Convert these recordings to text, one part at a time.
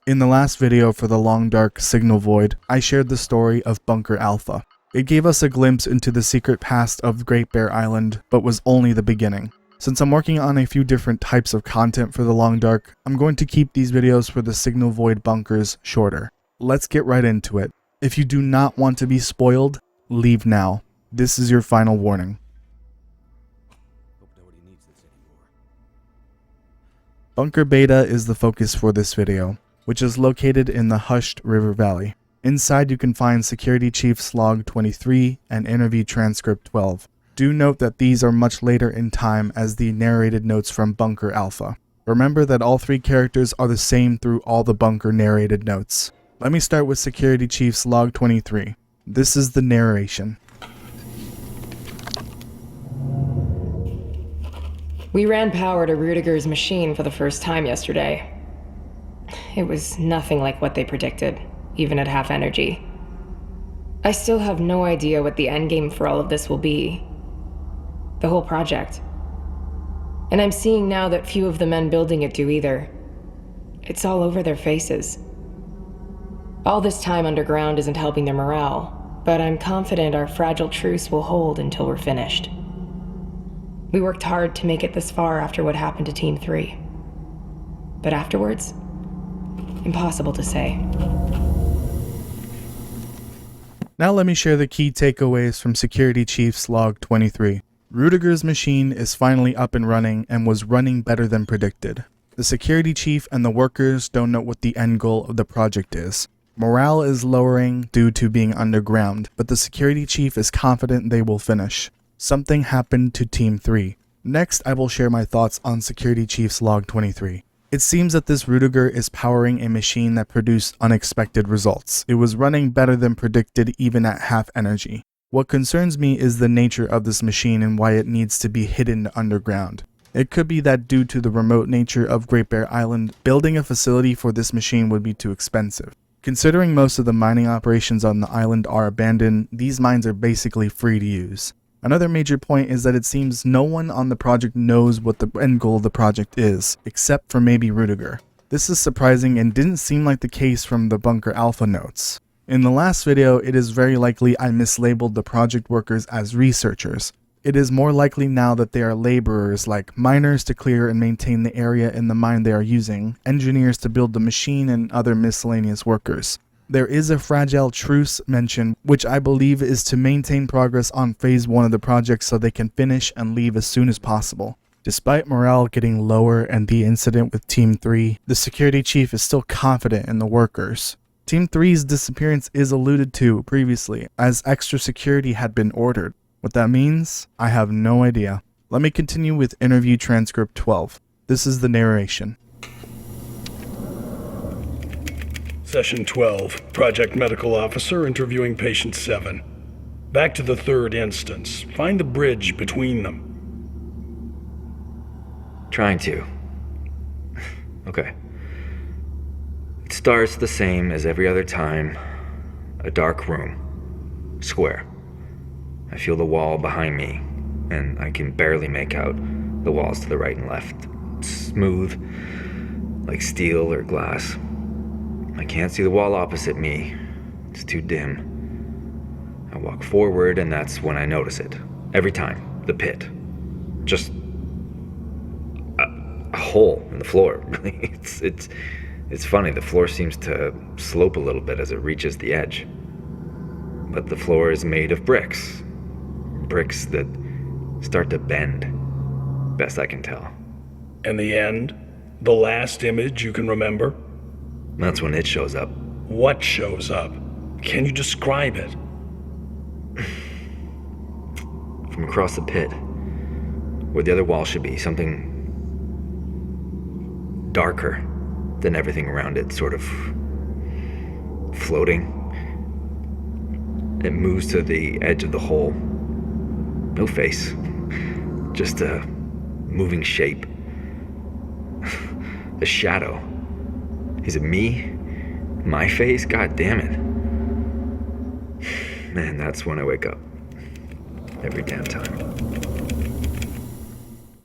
In the last video for the Long Dark Signal Void, I shared the story of Bunker Alpha. It gave us a glimpse into the secret past of Great Bear Island, but was only the beginning. Since I'm working on a few different types of content for the Long Dark, I'm going to keep these videos for the Signal Void bunkers shorter. Let's get right into it. If you do not want to be spoiled, leave now. This is your final warning. Bunker Beta is the focus for this video, which is located in the hushed river valley. Inside you can find Security Chief's Log 23 and Interview Transcript 12. Do note that these are much later in time as the narrated notes from Bunker Alpha. Remember that all three characters are the same through all the Bunker narrated notes. Let me start with Security Chief's Log 23. This is the narration. We ran power to Rudiger's machine for the first time yesterday. It was nothing like what they predicted, even at half energy. I still have no idea what the endgame for all of this will be. The whole project. And I'm seeing now that few of the men building it do either. It's all over their faces. All this time underground isn't helping their morale, but I'm confident our fragile truce will hold until we're finished. We worked hard to make it this far after what happened to Team 3. But afterwards? Impossible to say. Now let me share the key takeaways from Security Chief's Log 23. Rudiger's machine is finally up and running and was running better than predicted. The Security Chief and the workers don't know what the end goal of the project is. Morale is lowering due to being underground, but the Security Chief is confident they will finish. Something happened to Team 3. Next, I will share my thoughts on Security Chief's Log 23. It seems that this Rudiger is powering a machine that produced unexpected results. It was running better than predicted even at half energy. What concerns me is the nature of this machine and why it needs to be hidden underground. It could be that due to the remote nature of Great Bear Island, building a facility for this machine would be too expensive. Considering most of the mining operations on the island are abandoned, these mines are basically free to use. Another major point is that it seems no one on the project knows what the end goal of the project is, except for maybe Rudiger. This is surprising and didn't seem like the case from the Bunker Alpha notes. In the last video, it is very likely I mislabeled the project workers as researchers. It is more likely now that they are laborers, like miners to clear and maintain the area in the mine they are using, engineers to build the machine, and other miscellaneous workers. There is a fragile truce mentioned, which I believe is to maintain progress on phase 1 of the project so they can finish and leave as soon as possible. Despite morale getting lower and the incident with Team 3, the Security Chief is still confident in the workers. Team 3's disappearance is alluded to previously, as extra security had been ordered. What that means, I have no idea. Let me continue with Interview Transcript 12. This is the narration. Session 12, Project Medical Officer interviewing Patient 7. Back to the third instance. Find the bridge between them. Trying to. Okay. It starts the same as every other time. A dark room. Square. I feel the wall behind me, and I can barely make out the walls to the right and left. Smooth, like steel or glass. I can't see the wall opposite me. It's too dim. I walk forward and that's when I notice it. Every time. The pit. Just a hole in the floor. Really. It's funny. The floor seems to slope a little bit as it reaches the edge. But the floor is made of bricks. Bricks that start to bend. Best I can tell. And the end? The last image you can remember? That's when it shows up. What shows up? Can you describe it? From across the pit, where the other wall should be, something darker than everything around it, sort of floating. It moves to the edge of the hole. No face, just a moving shape. A shadow. Is it me? My face? God damn it. Man, that's when I wake up. Every damn time.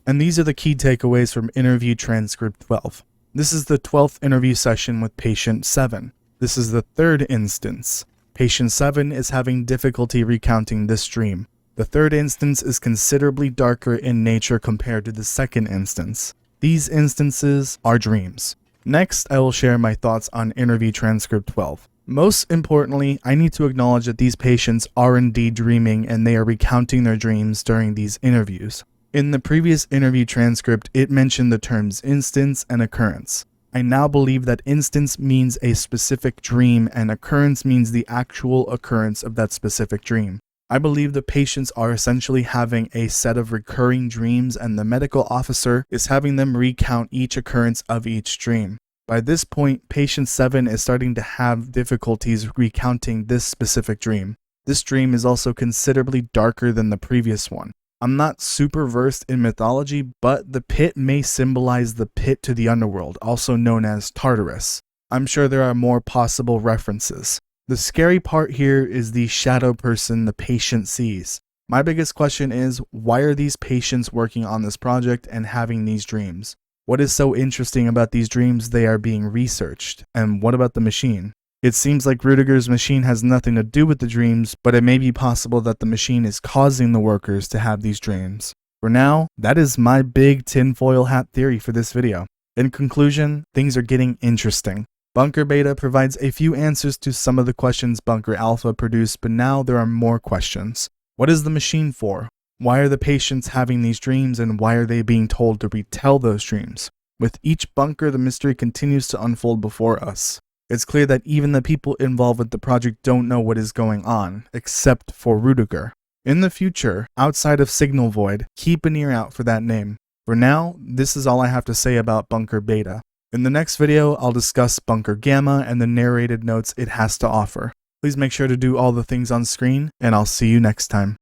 And these are the key takeaways from Interview Transcript 12. This is the 12th interview session with patient 7. This is the third instance. Patient 7 is having difficulty recounting this dream. The third instance is considerably darker in nature compared to the second instance. These instances are dreams. Next, I will share my thoughts on interview transcript 12. Most importantly, I need to acknowledge that these patients are indeed dreaming and they are recounting their dreams during these interviews. In the previous interview transcript, it mentioned the terms instance and occurrence. I now believe that instance means a specific dream and occurrence means the actual occurrence of that specific dream. I believe the patients are essentially having a set of recurring dreams and the medical officer is having them recount each occurrence of each dream. By this point, patient 7 is starting to have difficulties recounting this specific dream. This dream is also considerably darker than the previous one. I'm not super versed in mythology, but the pit may symbolize the pit to the underworld, also known as Tartarus. I'm sure there are more possible references. The scary part here is the shadow person the patient sees. My biggest question is, why are these patients working on this project and having these dreams? What is so interesting about these dreams they are being researched? And what about the machine? It seems like Rudiger's machine has nothing to do with the dreams, but it may be possible that the machine is causing the workers to have these dreams. For now, that is my big tinfoil hat theory for this video. In conclusion, things are getting interesting. Bunker Beta provides a few answers to some of the questions Bunker Alpha produced, but now there are more questions. What is the machine for? Why are the patients having these dreams and why are they being told to retell those dreams? With each bunker, the mystery continues to unfold before us. It's clear that even the people involved with the project don't know what is going on, except for Rudiger. In the future, outside of Signal Void, keep an ear out for that name. For now, this is all I have to say about Bunker Beta. In the next video, I'll discuss Bunker Gamma and the narrated notes it has to offer. Please make sure to do all the things on screen, and I'll see you next time.